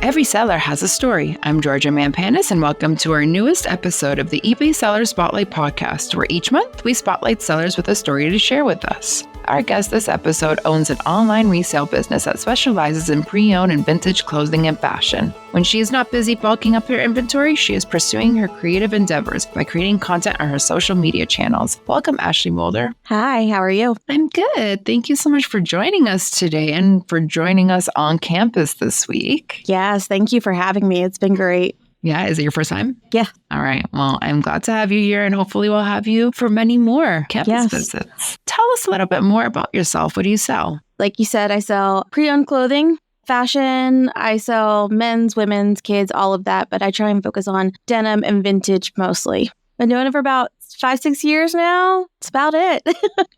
Every seller has a story. I'm Georgia Mampanis, and welcome to our newest episode of the eBay Seller Spotlight podcast, where each month we spotlight sellers with a story to share with us. Our guest this episode owns an online resale business that specializes in pre-owned and vintage clothing and fashion. When she is not busy bulking up her inventory, she is pursuing her creative endeavors by creating content on her social media channels. Welcome, Ashley Moulder. Hi, how are you? I'm good. Thank you so much for joining us today and for joining us on campus this week. Yes, thank you for having me. It's been great. Yeah, is it your first time? Yeah. All right. Well, I'm glad to have you here, and hopefully we'll have you for many more campus visits. Tell us a little bit more about yourself. What do you sell? Like you said, I sell pre-owned clothing, fashion. I sell men's, women's, kids, all of that, but I try and focus on denim and vintage mostly. Been doing it for about 5-6 years now. That's about it.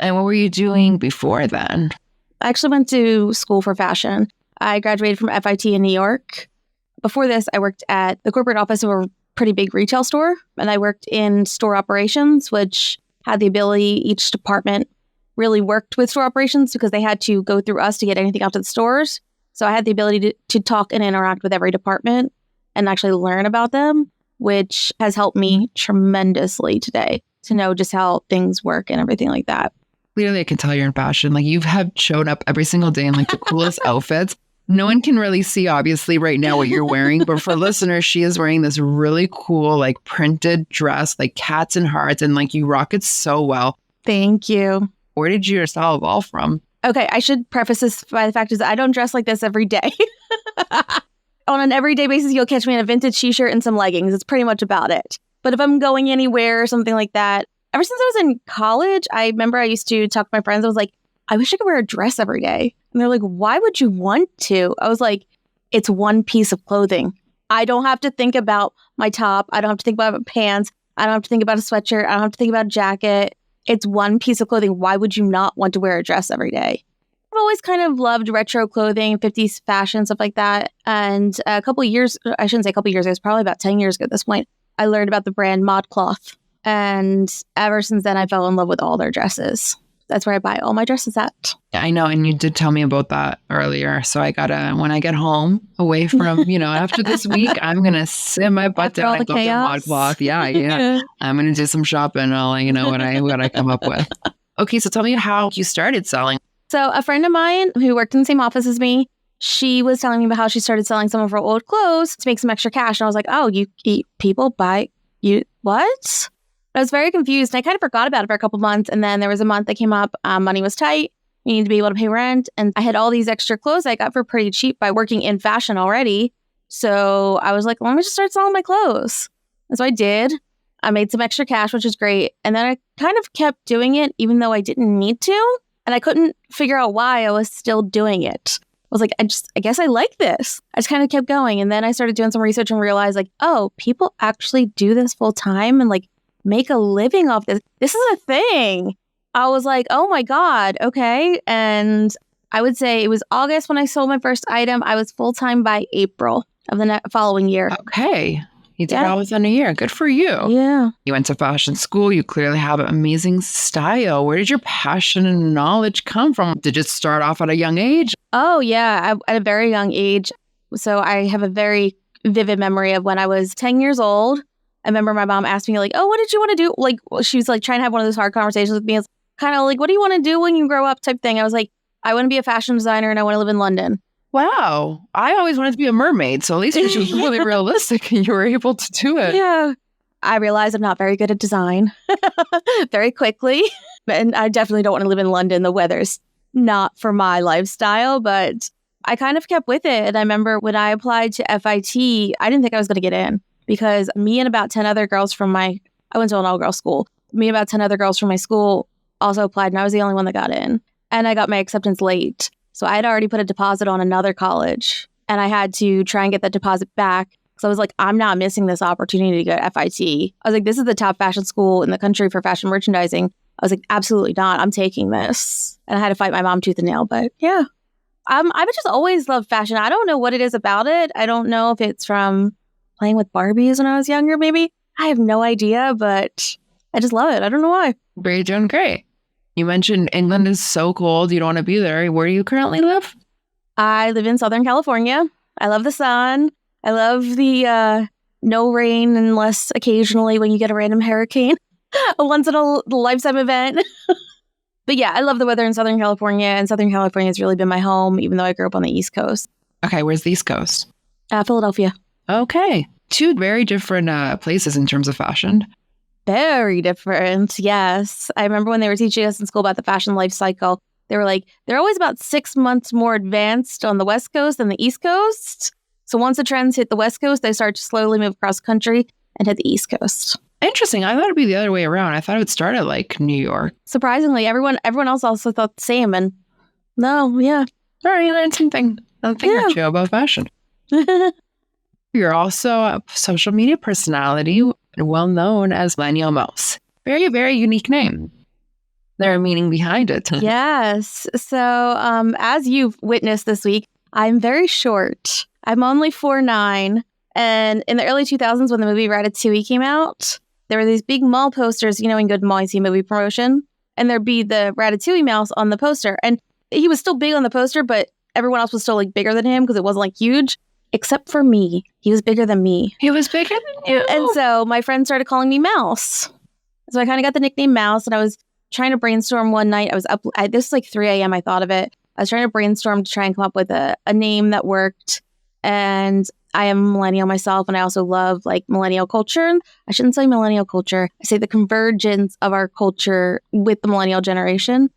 And what were you doing before then? I actually went to school for fashion. I graduated from FIT in New York. Before this, I worked at the corporate office of a pretty big retail store, and I worked in store operations, which had the ability, each department really worked with store operations because they had to go through us to get anything out to the stores. So I had the ability to talk and interact with every department and actually learn about them, which has helped me tremendously today to know just how things work and everything like that. Clearly, I can tell you're in fashion. Like, you have shown up every single day in like the coolest outfits. No one can really see, obviously, right now what you're wearing. But for listeners, she is wearing this really cool, like, printed dress, like cats and hearts. And like, you rock it so well. Thank you. Where did your style evolve from? Okay, I should preface this by the fact is I don't dress like this every day. On an everyday basis, you'll catch me in a vintage t-shirt and some leggings. It's pretty much about it. But if I'm going anywhere or something like that, ever since I was in college, I remember I used to talk to my friends. I was like, I wish I could wear a dress every day. And they're like, why would you want to? I was like, it's one piece of clothing. I don't have to think about my top. I don't have to think about my pants. I don't have to think about a sweatshirt. I don't have to think about a jacket. It's one piece of clothing. Why would you not want to wear a dress every day? I've always kind of loved retro clothing, 50s fashion, stuff like that. And a couple of years, I shouldn't say a couple of years, it was probably about 10 years ago at this point, I learned about the brand ModCloth. And ever since then, I fell in love with all their dresses. That's where I buy all my dresses at. I know. And you did tell me about that earlier. So I gotta, when I get home away from, after this week, I'm going to sit my butt down and go to ModCloth. Yeah. I'm going to do some shopping. And I'll let you know what I come up with. Okay. So tell me how you started selling. So a friend of mine who worked in the same office as me, she was telling me about how she started selling some of her old clothes to make some extra cash. And I was like, oh, people buy you what? I was very confused, and I kind of forgot about it for a couple months. And then there was a month that came up. Money was tight. We needed to be able to pay rent. And I had all these extra clothes I got for pretty cheap by working in fashion already. So I was like, let me just start selling my clothes. And so I did. I made some extra cash, which is great. And then I kind of kept doing it, even though I didn't need to. And I couldn't figure out why I was still doing it. I was like, I guess I like this. I just kind of kept going. And then I started doing some research and realized like, oh, people actually do this full time and like, make a living off this. This is a thing. I was like, oh my God, okay. And I would say it was August when I sold my first item. I was full-time by April of the following year. Okay. You did all within a year. Good for you. Yeah. You went to fashion school. You clearly have an amazing style. Where did your passion and knowledge come from? Did it start off at a young age? Oh, yeah. At a very young age. So I have a very vivid memory of when I was 10 years old. I remember my mom asked me like, oh, what did you want to do? Like, she was like trying to have one of those hard conversations with me. It's kind of like, what do you want to do when you grow up type thing. I was like, I want to be a fashion designer and I want to live in London. Wow. I always wanted to be a mermaid. So at least she was really realistic and you were able to do it. Yeah. I realized I'm not very good at design very quickly. And I definitely don't want to live in London. The weather's not for my lifestyle, but I kind of kept with it. And I remember when I applied to FIT, I didn't think I was going to get in. Because me and about 10 other girls from I went to an all-girls school. Me and about 10 other girls from my school also applied, and I was the only one that got in. And I got my acceptance late. So I had already put a deposit on another college, and I had to try and get that deposit back. So I was like, I'm not missing this opportunity to go to FIT. I was like, this is the top fashion school in the country for fashion merchandising. I was like, absolutely not. I'm taking this. And I had to fight my mom tooth and nail, but yeah. I've just always loved fashion. I don't know what it is about it. I don't know if it's from playing with Barbies when I was younger, maybe. I have no idea, but I just love it. I don't know why. You're doing great. You mentioned England is so cold. You don't want to be there. Where do you currently live? I live in Southern California. I love the sun. I love the no rain unless occasionally when you get a random hurricane, a once in a lifetime event. But yeah, I love the weather in Southern California, and Southern California has really been my home, even though I grew up on the East Coast. Okay, where's the East Coast? Philadelphia. Okay. Two very different places in terms of fashion. Very different, yes. I remember when they were teaching us in school about the fashion life cycle, they were like, they're always about 6 months more advanced on the West Coast than the East Coast. So once the trends hit the West Coast, they start to slowly move across country and hit the East Coast. Interesting. I thought it'd be the other way around. I thought it would start at like New York. Surprisingly, everyone else also thought the same. And no, yeah. All right, you learned something or two about fashion. You're also a social media personality, well known as Millennial Mouse. Very, very unique name. There a meaning behind it. Yes. So as you've witnessed this week, I'm very short. I'm only 4'9". And in the early 2000s, when the movie Ratatouille came out, there were these big mall posters, you know, in good mall, you see movie promotion. And there'd be the Ratatouille mouse on the poster. And he was still big on the poster, but everyone else was still like bigger than him because it wasn't like huge. Except for me. He was bigger than me. He was bigger than you. And so my friends started calling me Mouse. So I kind of got the nickname Mouse, and I was trying to brainstorm one night. I was up, this was like 3 a.m. I thought of it. I was trying to brainstorm to try and come up with a name that worked. And I am a millennial myself, and I also love like millennial culture. I shouldn't say millennial culture. I say the convergence of our culture with the millennial generation.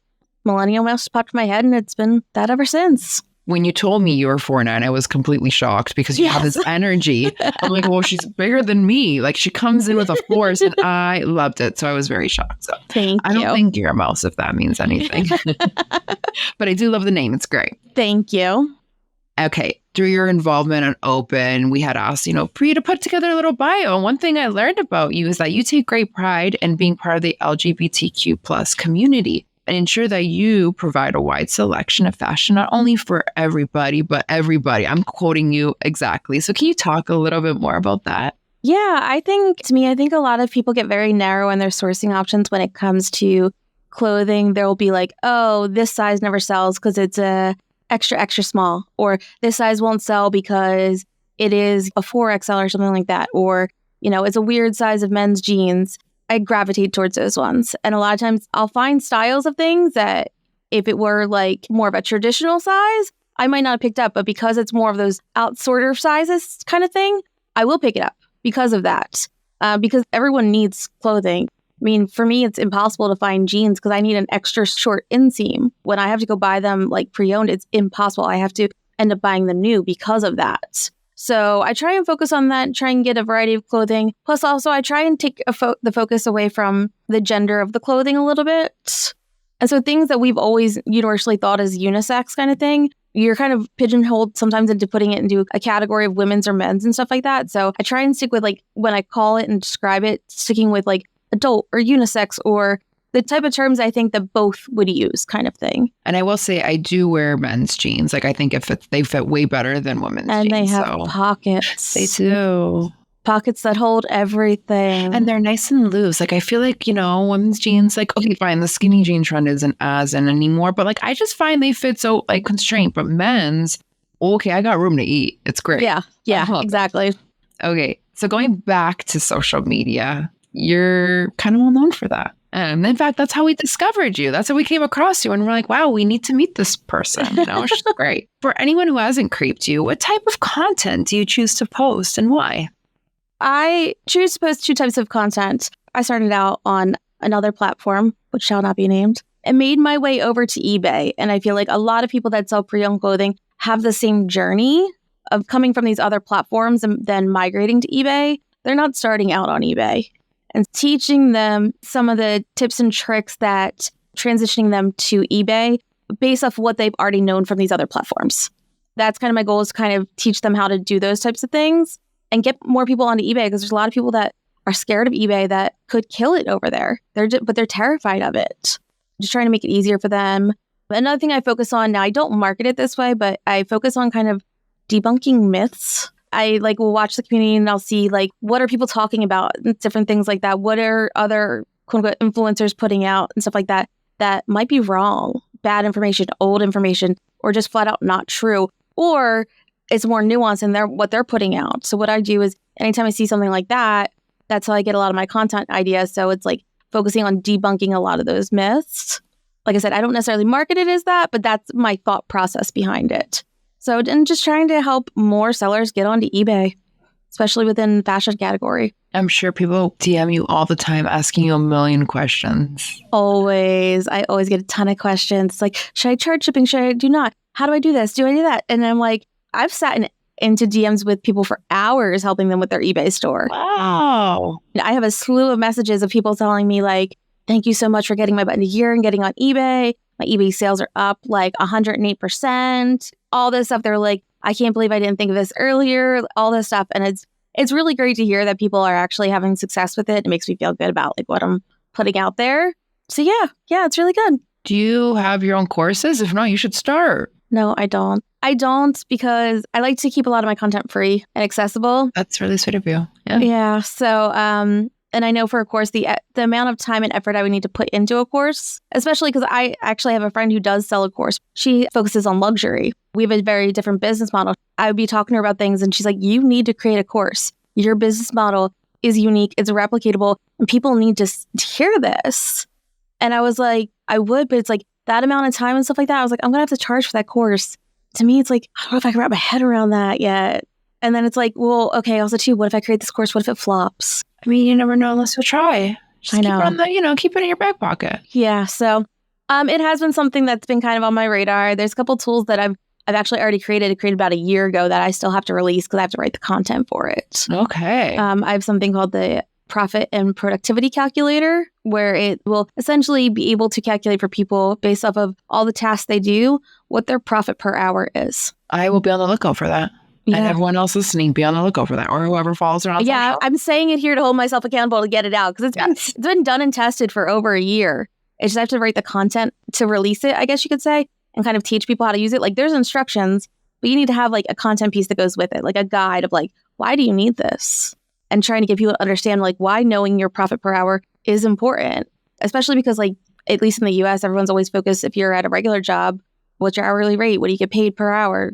Millennial Mouse popped in my head, and it's been that ever since. When you told me you were 4'9", I was completely shocked because you have this energy. I'm like, well, she's bigger than me. Like, she comes in with a force, and I loved it. So I was very shocked. So Thank you. I don't think you're a mouse, if that means anything. But I do love the name. It's great. Thank you. Okay. Through your involvement on Open, we had asked, for you to put together a little bio. And one thing I learned about you is that you take great pride in being part of the LGBTQ plus community, and ensure that you provide a wide selection of fashion, not only for everybody, but everybody. I'm quoting you exactly. So can you talk a little bit more about that? Yeah, I think a lot of people get very narrow in their sourcing options when it comes to clothing. There will be like, oh, this size never sells because it's a extra small, or this size won't sell because it is a 4XL or something like that, or, it's a weird size of men's jeans. I gravitate towards those ones. And a lot of times I'll find styles of things that if it were like more of a traditional size, I might not have picked up. But because it's more of those outsorter sizes kind of thing, I will pick it up because of that. Because everyone needs clothing. I mean, for me, it's impossible to find jeans because I need an extra short inseam. When I have to go buy them like pre-owned, it's impossible. I have to end up buying them new because of that. So I try and focus on that, try and get a variety of clothing. Plus, also, I try and take the focus away from the gender of the clothing a little bit. And so things that we've always universally thought as unisex kind of thing, you're kind of pigeonholed sometimes into putting it into a category of women's or men's and stuff like that. So I try and stick with like when I call it and describe it, sticking with like adult or unisex or the type of terms I think that both would use kind of thing. And I will say I do wear men's jeans. Like I think they fit way better than women's jeans. And they have pockets. They do. Pockets that hold everything. And they're nice and loose. Like I feel like, women's jeans, like, okay, fine, the skinny jean trend isn't as in anymore. But like I just find they fit so like constrained. But men's, okay, I got room to eat. It's great. Yeah, exactly. Okay. So going back to social media, you're kind of well known for that. And in fact, that's how we discovered you. That's how we came across you. And we're like, wow, we need to meet this person. It's just great. For anyone who hasn't creeped you, what type of content do you choose to post and why? I choose to post 2 types of content. I started out on another platform, which shall not be named, and made my way over to eBay. And I feel like a lot of people that sell pre-owned clothing have the same journey of coming from these other platforms and then migrating to eBay. They're not starting out on eBay. And teaching them some of the tips and tricks that transitioning them to eBay based off what they've already known from these other platforms. That's kind of my goal, is to kind of teach them how to do those types of things and get more people onto eBay, because there's a lot of people that are scared of eBay that could kill it over there. But they're terrified of it. Just trying to make it easier for them. Another thing I focus on now, I don't market it this way, but I focus on kind of debunking myths. I will watch the community and I'll see what are people talking about, different things like that. What are other quote unquote influencers putting out and stuff like that might be wrong, bad information, old information, or just flat out not true. Or it's more nuanced in what they're putting out. So what I do is anytime I see something like that, that's how I get a lot of my content ideas. So it's like focusing on debunking a lot of those myths. Like I said, I don't necessarily market it as that, but that's my thought process behind it. So, and just trying to help more sellers get onto eBay, especially within fashion category. I'm sure people DM you all the time asking you a million questions. Always. I always get a ton of questions. Like, should I charge shipping? Should I do not? How do I do this? Do I do that? And I'm like, I've sat into DMs with people for hours helping them with their eBay store. Wow. I have a slew of messages of people telling me like, thank you so much for getting my button to gear and getting on eBay. My eBay sales are up like 108%. All this stuff. They're like, I can't believe I didn't think of this earlier. All this stuff. And it's really great to hear that people are actually having success with it. It makes me feel good about like what I'm putting out there. So yeah, it's really good. Do you have your own courses? If not, you should start. No, I don't. I don't because I like to keep a lot of my content free and accessible. That's really sweet of you. Yeah. Yeah. So, and I know for a course, the amount of time and effort I would need to put into a course, especially because I actually have a friend who does sell a course. She focuses on luxury. We have a very different business model. I would be talking to her about things and she's like, you need to create a course. Your business model is unique. It's replicatable and people need to hear this. And I was like, I would, but it's like that amount of time and stuff like that. I was like, I'm going to have to charge for that course. To me, it's like, I don't know if I can wrap my head around that yet. And then it's like, well, okay, also too, what if I create this course? What if it flops? I mean, you never know unless you try. Just I know. Keep it on keep it in your back pocket. Yeah. So it has been something that's been kind of on my radar. There's a couple tools that I've actually already created about a year ago that I still have to release because I have to write the content for it. Okay. I have something called the Profit and Productivity Calculator, where it will essentially be able to calculate for people based off of all the tasks they do, what their profit per hour is. I will be on the lookout for that. Yeah. And everyone else listening, be on the lookout for that, or whoever follows her on Yeah, social. I'm saying it here to hold myself accountable to get it out because it's been done and tested for over a year. It's just I have to write the content to release it, I guess you could say, and kind of teach people how to use it. Like there's instructions, but you need to have like a content piece that goes with it, like a guide of like, why do you need this? And trying to get people to understand like why knowing your profit per hour is important, especially because like, at least in the US, everyone's always focused if you're at a regular job, what's your hourly rate? What do you get paid per hour?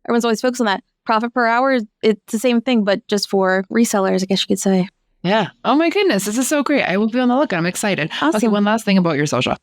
Everyone's always focused on that. Profit per hour, it's the same thing, but just for resellers, I guess you could say. Yeah. Oh my goodness. This is so great. I will be on the lookout. I'm excited. Awesome. Okay, one last thing about your social.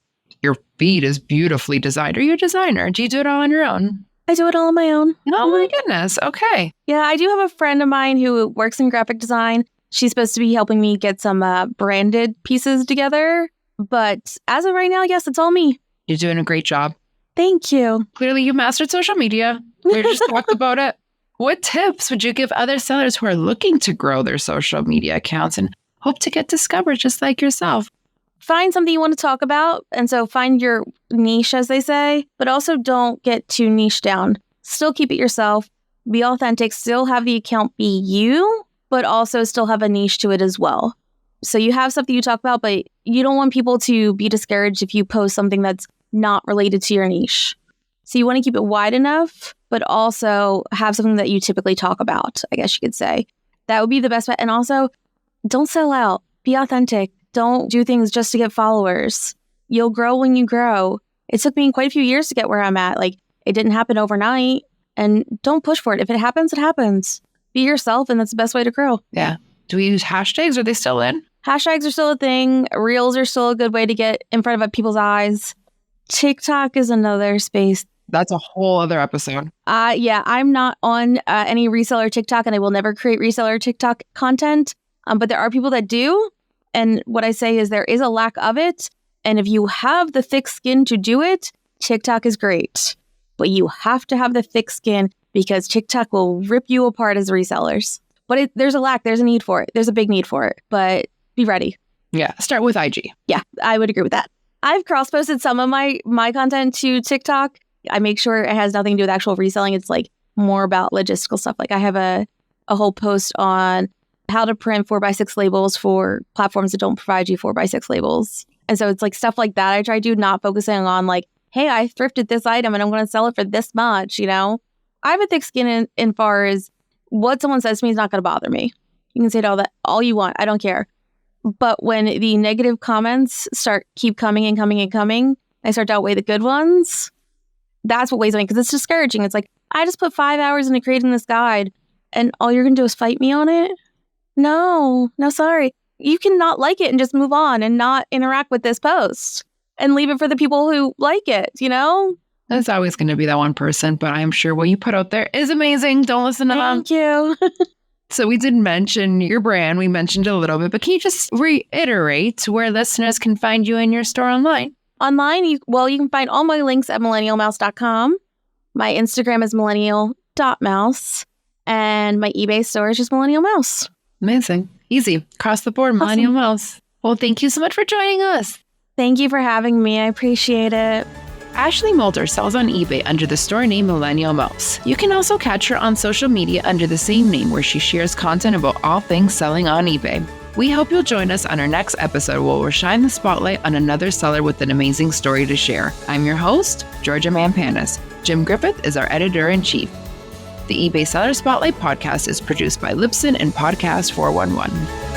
Your feed is beautifully designed. Are you a designer? Do you do it all on your own? I do it all on my own. Oh my goodness. Okay. Yeah, I do have a friend of mine who works in graphic design. She's supposed to be helping me get some branded pieces together. But as of right now, yes, it's all me. You're doing a great job. Thank you. Clearly, you mastered social media. We just talked about it. What tips would you give other sellers who are looking to grow their social media accounts and hope to get discovered just like yourself? Find something you want to talk about. And so find your niche, as they say, but also don't get too niche down. Still keep it yourself. Be authentic. Still have the account be you, but also still have a niche to it as well. So you have something you talk about, but you don't want people to be discouraged if you post something that's not related to your niche. So you want to keep it wide enough, but also have something that you typically talk about, I guess you could say. That would be the best bet. And also, don't sell out. Be authentic. Don't do things just to get followers. You'll grow when you grow. It took me quite a few years to get where I'm at. Like, it didn't happen overnight. And don't push for it. If it happens, it happens. Be yourself, and that's the best way to grow. Yeah. Do we use hashtags? Are they still in? Hashtags are still a thing. Reels are still a good way to get in front of people's eyes. TikTok is another space. That's a whole other episode. Yeah, I'm not on any reseller TikTok, and I will never create reseller TikTok content. But there are people that do. And what I say is there is a lack of it. And if you have the thick skin to do it, TikTok is great. But you have to have the thick skin because TikTok will rip you apart as resellers. But there's a lack. There's a need for it. There's a big need for it. But be ready. Yeah. Start with IG. Yeah, I would agree with that. I've cross-posted some of my content to TikTok. I make sure it has nothing to do with actual reselling. It's like more about logistical stuff. Like I have a whole post on how to print 4x6 labels for platforms that don't provide you 4x6 labels. And so it's like stuff like that I try to do, not focusing on like, hey, I thrifted this item and I'm going to sell it for this much, you know? I have a thick skin in far as what someone says to me is not going to bother me. You can say all you want. I don't care. But when the negative comments keep coming and coming and coming, I start to outweigh the good ones. That's what weighs on me because it's discouraging. It's like, I just put 5 hours into creating this guide and all you're going to do is fight me on it? No, sorry. You can not like it and just move on and not interact with this post and leave it for the people who like it, There's always going to be that one person, but I'm sure what you put out there is amazing. Don't listen to them. Thank you. So we did mention your brand. We mentioned it a little bit, but can you just reiterate where listeners can find you in your store online? Online, you can find all my links at millennialmouse.com. My Instagram is millennial.mouse. And my eBay store is just Millennial Mouse. Amazing. Easy. Across the board, Millennial Mouse. Well, thank you so much for joining us. Thank you for having me. I appreciate it. Ashley Moulder sells on eBay under the store name Millennial Mouse. You can also catch her on social media under the same name, where she shares content about all things selling on eBay. We hope you'll join us on our next episode where we'll shine the spotlight on another seller with an amazing story to share. I'm your host, Georgia Manpanis. Jim Griffith is our editor-in-chief. The eBay Seller Spotlight podcast is produced by Lipson and Podcast 411.